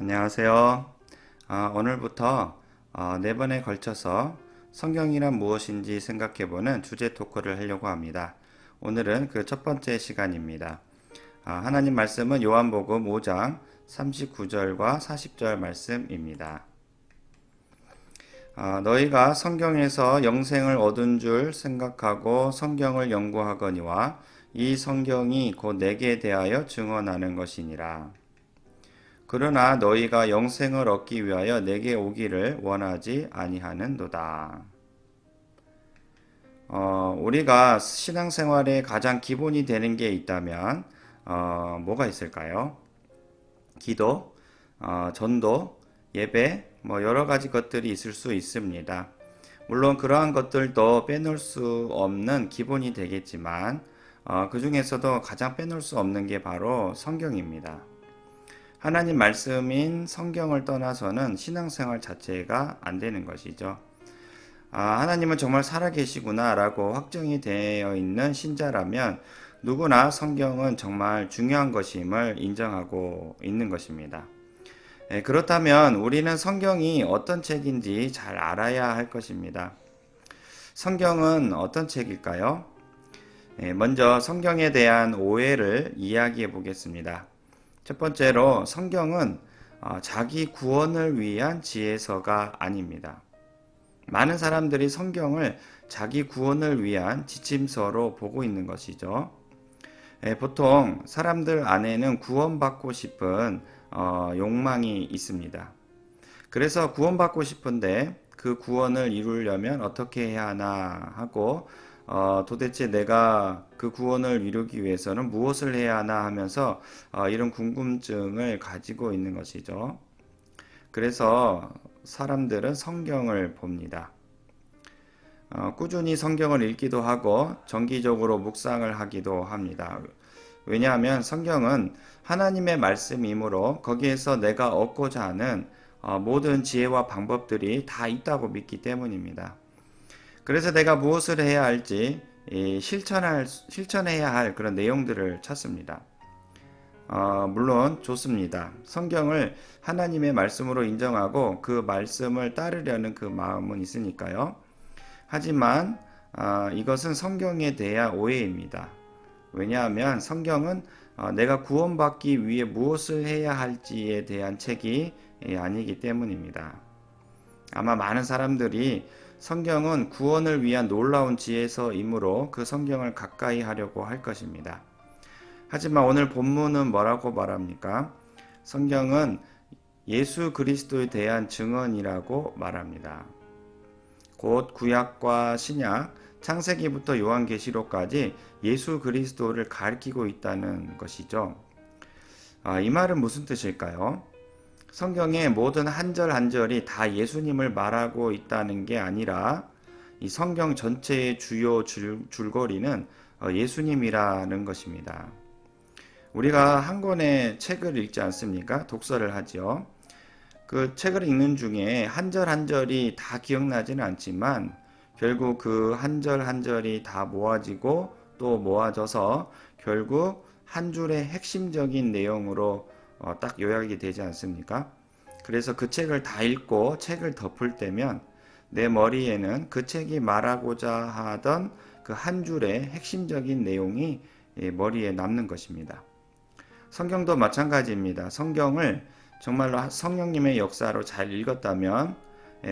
안녕하세요. 오늘부터 4번에 걸쳐서 성경이란 무엇인지 생각해보는 주제 토크를 하려고 합니다. 오늘은 그 첫 번째 시간입니다. 하나님 말씀은 요한복음 5장 39절과 40절 말씀입니다. 너희가 성경에서 영생을 얻은 줄 생각하고 성경을 연구하거니와 이 성경이 곧 내게 대하여 증언하는 것이니라. 그러나 너희가 영생을 얻기 위하여 내게 오기를 원하지 아니하는도다. 우리가 신앙생활의 가장 기본이 되는 게 있다면 뭐가 있을까요? 기도, 전도, 예배, 여러 가지 것들이 있을 수 있습니다. 물론 그러한 것들도 빼놓을 수 없는 기본이 되겠지만 그 중에서도 가장 빼놓을 수 없는 게 바로 성경입니다. 하나님 말씀인 성경을 떠나서는 신앙생활 자체가 안 되는 것이죠. 하나님은 정말 살아계시구나 라고 확정이 되어 있는 신자라면 누구나 성경은 정말 중요한 것임을 인정하고 있는 것입니다. 그렇다면 우리는 성경이 어떤 책인지 잘 알아야 할 것입니다. 성경은 어떤 책일까요? 먼저 성경에 대한 오해를 이야기해 보겠습니다. 첫 번째로 성경은 자기 구원을 위한 지혜서가 아닙니다. 많은 사람들이 성경을 자기 구원을 위한 지침서로 보고 있는 것이죠. 보통 사람들 안에는 구원받고 싶은 욕망이 있습니다. 그래서 구원받고 싶은데 그 구원을 이루려면 어떻게 해야 하나 하고 도대체 내가 그 구원을 이루기 위해서는 무엇을 해야 하나 하면서 이런 궁금증을 가지고 있는 것이죠. 그래서 사람들은 성경을 봅니다. 꾸준히 성경을 읽기도 하고 정기적으로 묵상을 하기도 합니다. 왜냐하면 성경은 하나님의 말씀이므로 거기에서 내가 얻고자 하는 모든 지혜와 방법들이 다 있다고 믿기 때문입니다. 그래서 내가 무엇을 해야 할지 실천해야 할 그런 내용들을 찾습니다. 물론 좋습니다. 성경을 하나님의 말씀으로 인정하고 그 말씀을 따르려는 그 마음은 있으니까요. 하지만 이것은 성경에 대한 오해입니다. 왜냐하면 성경은 내가 구원받기 위해 무엇을 해야 할지에 대한 책이 아니기 때문입니다. 아마 많은 사람들이 성경은 구원을 위한 놀라운 지혜서이므로 그 성경을 가까이 하려고 할 것입니다. 하지만 오늘 본문은 뭐라고 말합니까? 성경은 예수 그리스도에 대한 증언이라고 말합니다. 곧 구약과 신약, 창세기부터 요한계시록까지 예수 그리스도를 가리키고 있다는 것이죠. 이 말은 무슨 뜻일까요? 성경의 모든 한 절 한 절이 다 예수님을 말하고 있다는 게 아니라 이 성경 전체의 주요 줄거리는 예수님이라는 것입니다. 우리가 한 권의 책을 읽지 않습니까? 독서를 하죠. 그 책을 읽는 중에 한 절 한 절이 다 기억나지는 않지만 결국 그 한 절 한 절이 다 모아지고 또 모아져서 결국 한 줄의 핵심적인 내용으로 딱 요약이 되지 않습니까? 그래서 그 책을 다 읽고 책을 덮을 때면 내 머리에는 그 책이 말하고자 하던 그 한 줄의 핵심적인 내용이 머리에 남는 것입니다. 성경도 마찬가지입니다. 성경을 정말로 성령님의 역사로 잘 읽었다면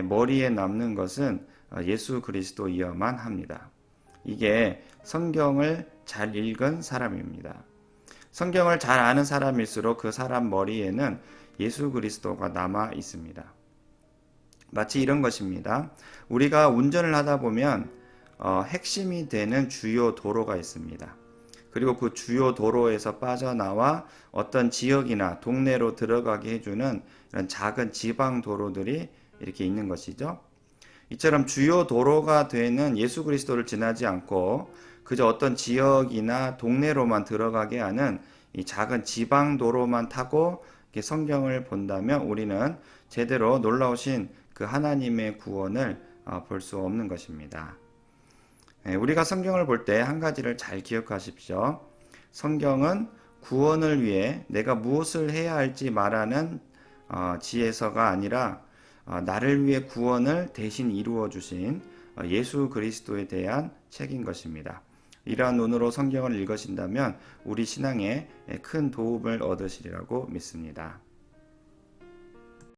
머리에 남는 것은 예수 그리스도이어만 합니다. 이게 성경을 잘 읽은 사람입니다. 성경을 잘 아는 사람일수록 그 사람 머리에는 예수 그리스도가 남아 있습니다. 마치 이런 것입니다. 우리가 운전을 하다 보면 핵심이 되는 주요 도로가 있습니다. 그리고 그 주요 도로에서 빠져나와 어떤 지역이나 동네로 들어가게 해주는 이런 작은 지방 도로들이 이렇게 있는 것이죠. 이처럼 주요 도로가 되는 예수 그리스도를 지나지 않고 그저 어떤 지역이나 동네로만 들어가게 하는 이 작은 지방 도로만 타고 성경을 본다면 우리는 제대로 놀라우신 그 하나님의 구원을 볼 수 없는 것입니다. 우리가 성경을 볼 때 한 가지를 잘 기억하십시오. 성경은 구원을 위해 내가 무엇을 해야 할지 말하는 지혜서가 아니라 나를 위해 구원을 대신 이루어 주신 예수 그리스도에 대한 책인 것입니다. 이러한 눈으로 성경을 읽으신다면 우리 신앙에 큰 도움을 얻으시리라고 믿습니다.